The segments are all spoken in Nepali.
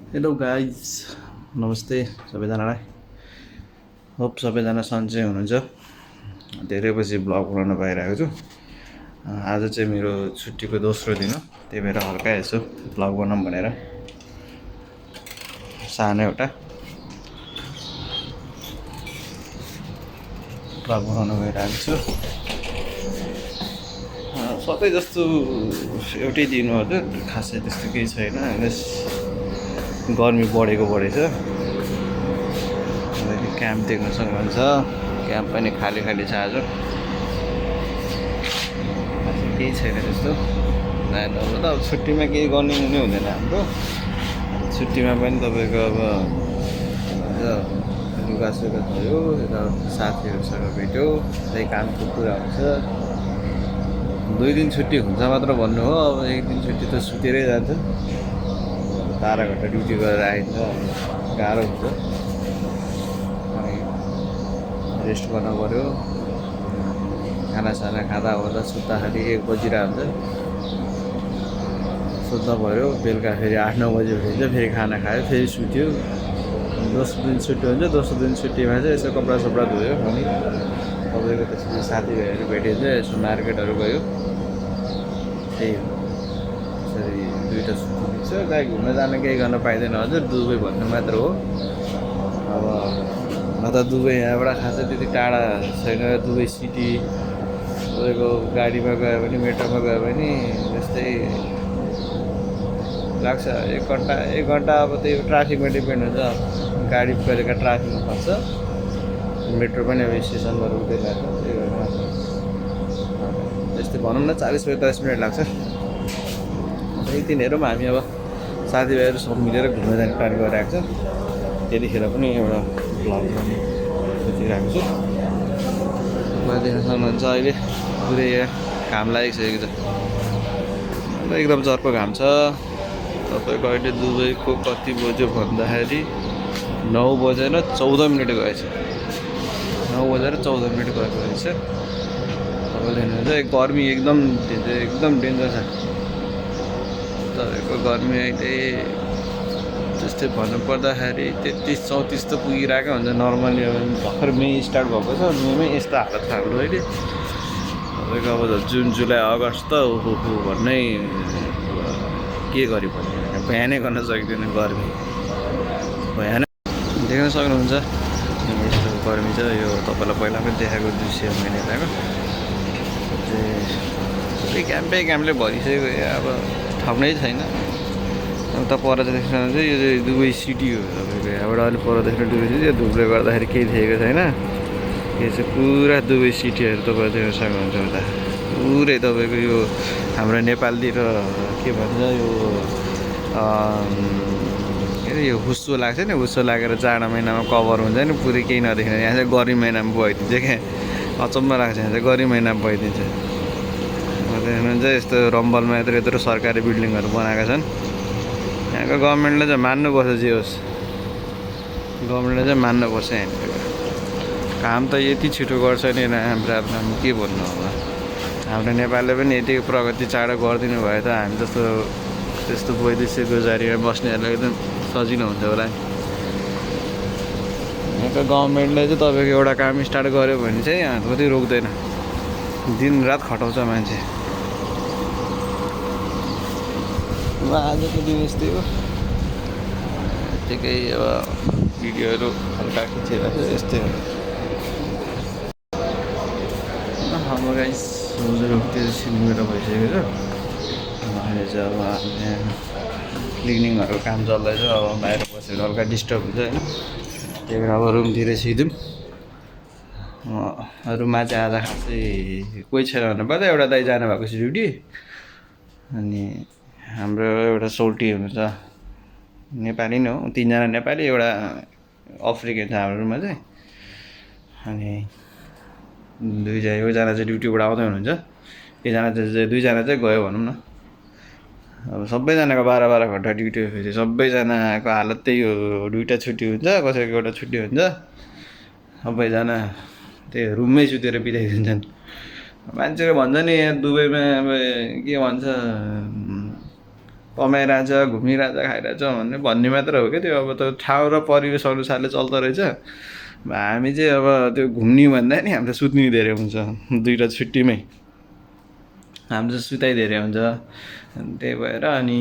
हेलो गाइज, नमस्ते सबैजनालाई। होप सबैजना सन्चै हुनुहुन्छ। धेरै पछि ब्लग बनाउन पाइरहेको छु। आज चाहिँ मेरो छुट्टीको दोस्रो दिन हो, त्यही भएर हल्का यसो ब्लग बनाऊँ भनेर सानो एउटा ब्लग बनाउन गइरहेको छु। सधैँ जस्तो एउटै दिन हो हजुर, खासै त्यस्तो केही छैन। गर्मी बढेको बढेछ। क्याम्प देख्न सक्नुहुन्छ, क्याम्प पनि खाली खाली छ आज। केही छैन त्यस्तो। अब छुट्टीमा केही गर्ने नै हुँदैन हाम्रो। छुट्टीमा पनि तपाईँको अब लुगासुगा भयो, यता साथीहरूसँग भेट्यो, त्यही कामको कुरा हुन्छ। 2 दिन छुट्टी हुन्छ मात्र भन्नु हो, अब 1 दिन छुट्टी त सुतेरै जान्छ। 12 घन्टा ड्युटी गरेर आइन्छ, गाह्रो हुन्छ। रेस्ट गर्नु पऱ्यो। खानासाना खाँदा ओर्दा सुत्दाखेरि 1 बजिरहेको हुन्छ। सुत्दा पऱ्यो, बेलुका फेरि 8-9 बजी उठिन्छ, फेरि खाना खायो, फेरि सुत्यो। दोस्रो दिन छुट्टी हुन्छ। दोस्रो दिन छुट्टीमा चाहिँ यसो कपडा सपडा धोयो, अनि तपाईँको त्यसपछि साथीभाइहरू भेटिन्छ, यसो मार्केटहरू गयो। त्यही हो। त्यसरी 2टा छुट्टी दिन्छ। कहीँ घुम्न जान केही गर्न पाइँदैन हजुर, दुबई भन्नु मात्र हो। अब न त दुबई यहाँबाट खासै त्यति टाढा छैन। दुबई सिटी तपाईँको गाडीमा गयो भने, मेट्रोमा गयो भने त्यस्तै लाग्छ 1 घन्टा। अब त्यही ट्राफिकमा डिपेन्ड हुन्छ। गाडी कहिलेका ट्राफिकमा फस्छ, मेट्रो पनि अब स्टेसनमा रोक्दै लाग्छ। त्यही भएर त्यस्तै भनौँ न 40-45 मिनट लाग्छ। यी दिनहरूमा हामी अब साथीभाइहरू सब मिलेर घुम्न जाने प्लान गरिरहेको छ। त्यतिखेर पनि एउटा भ्लग गर्ने सोचिरहेको छु। देख्न सक्नुहुन्छ अहिले पुरै घाम लागिसकेको छ, एकदम चर्को घाम छ। तपाईँको अहिले दुबईको कति बज्यो भन्दाखेरि 9 बजेर 14 मिनट गएछ। 9 बजेर 14 मिनट गएको रहेछ। तपाईँले हेर्नुहुन्छ गर्मी एकदम डेन्जर छ। तपाईँको गर्मी अहिले जस्तै भन्नुपर्दाखेरि 33-34 त पुगिरहेको हुन्छ नर्मली। अब भर्खर मे स्टार्ट भएको छ, मेमै यस्तो हालत छ हाम्रो अहिले। तपाईँको अब जुन जुलाई अगस्त त ओहो भन्नै के गरी भन्ने, बयानै गर्न सकिँदैन गर्मी। भयान देख्न सक्नुहुन्छ यस्तो गर्मी छ। यो तपाईँलाई पहिला पनि देखाएको दृश्य मैले देखाएको चाहिँ क्याम्पले भरिसक्यो। अब ठाउँै छैन। उता पर चाहिँ देख्न सक्नुहुन्छ यो चाहिँ दुबई सिटी हो। तपाईँको यहाँबाट अलिक पर देख्न दुबई सिटी, यो धुपले गर्दाखेरि केही देखेको छैन। यो चाहिँ पुरा दुबई सिटीहरू तपाईँले देख्न सक्नुहुन्छ। उता पुरै तपाईँको यो हाम्रो नेपालतिर के भन्छ यो के अरे यो हुस्सो लाग्छ नि, हुस्सो लागेर जाडो महिनामा कभर हुन्छ नि, पुरै केही नदेखिने। यहाँ चाहिँ गर्मी महिनामा बगाइदिन्छ क्या, अचम्म लाग्छ। यहाँ चाहिँ गर्मी महिनामा बगाइदिन्छ। देख्नुहुन्छ यस्तो रम्बलमा यत्रो सरकारी बिल्डिङहरू बनाएका छन्। यहाँको गभर्मेन्टले चाहिँ मान्नुपर्छ, जे होस् गभर्मेन्टले चाहिँ मान्नुपर्छ। यहाँनिर काम त यति छिटो गर्छ नि हाम्रो, के भन्नु अब। हाम्रो नेपालले पनि यति प्रगति चाँडो गरिदिनु भए त हामी जस्तो त्यस्तो वैदेशिक गुजारीमा बस्नेहरूलाई एकदम सजिलो हुन्छ होला नि। यहाँको गभर्मेन्टले चाहिँ तपाईँको एउटा काम स्टार्ट गर्यो भने चाहिँ कति रोक्दैन, दिनरात खटाउँछ मान्छे। आजको दिन यस्तै हो। यतिकै अब भिडियोहरू हल्का खिचिरहेको छ, यस्तै हो। हाम्रो गाइस त्यो सिलगढी भइसकेको छ। अहिले चाहिँ अब यहाँ क्लिनिङहरू काम चल्दैछ। अब बाहिर बसेर हल्का डिस्टर्ब हुन्छ होइन, त्यही भएर अब रुमतिर सिधौँ। रुममा चाहिँ आज खासै कोही छैन भन्नुपर्दा एउटा दाइ जानुभएको छ ड्युटी, अनि हाम्रो एउटा सोल्टी हुनुहुन्छ, नेपाली नै हो। 3जना नेपाली, एउटा अफ्रिकन छ हाम्रो रुममा चाहिँ। अनि एकजना चाहिँ ड्युटीबाट आउँदै हुनुहुन्छ, 2जना चाहिँ गयो भनौँ न। अब सबैजनाको 12-12 घन्टा ड्युटी हो। फेरि सबैजनाको हालत त्यही हो। 2टा छुट्टी हुन्छ, कसैको एउटा छुट्टी हुन्छ। सबैजना त्यही रुममै सुतेर बिताइदिन्छन्। मान्छेले भन्छ नि यहाँ दुबईमा अब के भन्छ कमाइरहेछ घुमिरहेछ खाइरहेछ भन्ने मात्र हो क्या त्यो अब त ठाउँ र परिवेश अनुसारले चल्दो रहेछ हामी चाहिँ अब त्यो घुम्ने भन्दा नि हाम्रो सुत्ने धेरै हुन्छ दुईवटा छुट्टीमै हाम्रो चाहिँ सुताइ धेरै हुन्छ त्यही भएर अनि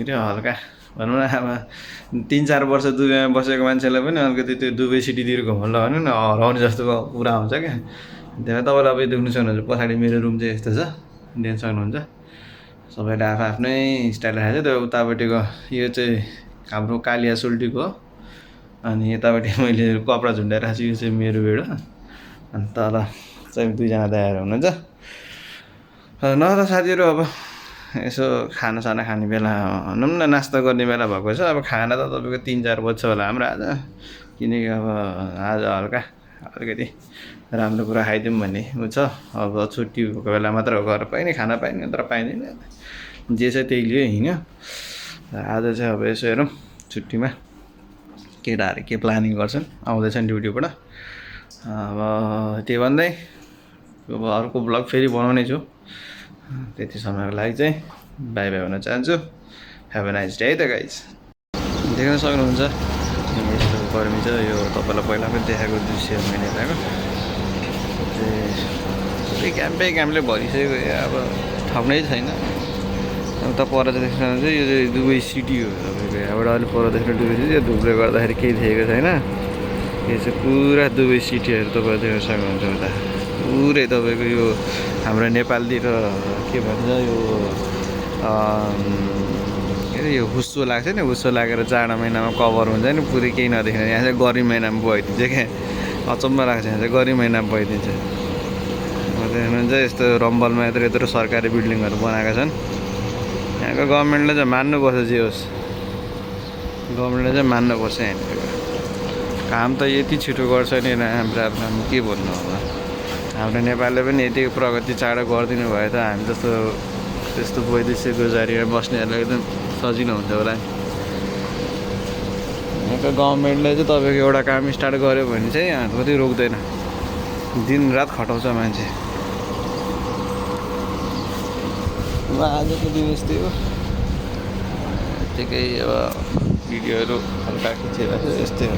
त्यो हल्का भनौँ न अब 3-4 वर्ष दुबईमा बसेको मान्छेलाई पनि अलिकति त्यो दुबई सिटीतिर घुम्नु भनौँ न हराउने जस्तो कुरा हुन्छ क्या त्यहाँ तपाईँलाई अब देख्नु सक्नुहुन्छ पछाडि मेरो रुम चाहिँ यस्तो छ देख्न सक्नुहुन्छ सबैले आफ्नै स्टाइल राखेको छ त्यो उतापट्टिको यो चाहिँ हाम्रो कालिया सोल्टीको हो अनि यतापट्टि मैले कपडा झुन्डाएर राखेको छु यो चाहिँ मेरो बेड हो अनि तल चाहिँ 2जना दायाहरू हुनुहुन्छ न त साथीहरू अब यसो खानासाना खाने बेला भनौँ न नास्ता गर्ने बेला भएको छ अब खाना त तपाईँको 3-4 बज्छ होला हाम्रो आज किनकि अब आज हल्का अलिकति राम्रो कुरा खाइदिउँ भन्ने उ छ अब छुट्टी भएको बेला मात्र घर पाइने खाना पाइने तर पाइँदैन जे छ त्यही लियो हिँड्यो आज चाहिँ अब यसो हेरौँ छुट्टीमा केटाहरू के प्लानिङ गर्छन् आउँदैछन् ड्युटीबाट अब त्यही भन्दै अब अर्को ब्लग फेरि बनाउने छु त्यति समयको लागि चाहिँ बाई बाई भन्न चाहन्छु हेभ अ नाइस डे है त गाइज देख्न सक्नुहुन्छ यस्तो गर्मी छ यो तपाईँलाई पहिला पनि देखाएको दृश्य मैले देखाएको क्याम्पले भरिसकेको अब ठाउँै छैन उता पर चाहिँ देख्न सक्नुहुन्छ यो चाहिँ दुबई सिटी हो तपाईँको यहाँबाट अलिक पर देख्न दुबई सिटी यो धुपले गर्दाखेरि केही देखेको छैन यो चाहिँ पुरा दुबई सिटीहरू तपाईँले देख्न सक्नुहुन्छ उता पुरै तपाईँको यो हाम्रो नेपालतिर के भन्छ यो के अरे यो हुस्सो लाग्छ नि हुस्सो लागेर जाडो महिनामा कभर हुन्छ नि पुरै केही नदेख्ने यहाँ चाहिँ गर्मी महिनामा बगाइदिन्छ क्या अचम्म लाग्छ यहाँ चाहिँ गर्मी महिनामा बगाइदिन्छ देख्नुहुन्छ यस्तो रम्बलमा यत्रो सरकारी बिल्डिङहरू बनाएका छन् यहाँको गभर्मेन्टले चाहिँ मान्नुपर्छ जे होस् गभर्मेन्टले चाहिँ मान्नुपर्छ यहाँनिर काम त यति छिटो गर्छ नि हाम्रो के भन्नु होला हाम्रो नेपालले पनि यति प्रगति चाँडो गरिदिनु भए त हामी जस्तो त्यस्तो वैदेशिक गुजारीमा बस्नेहरूलाई एकदम सजिलो हुन्छ होला यहाँको गभर्मेन्टले चाहिँ तपाईँको एउटा काम स्टार्ट गर्यो भने चाहिँ कति रोक्दैन दिनरात खटाउँछ मान्छे आजको दिवस थियो यतिकै अब भिडियोहरू हल्का खिचेर यस्तै हो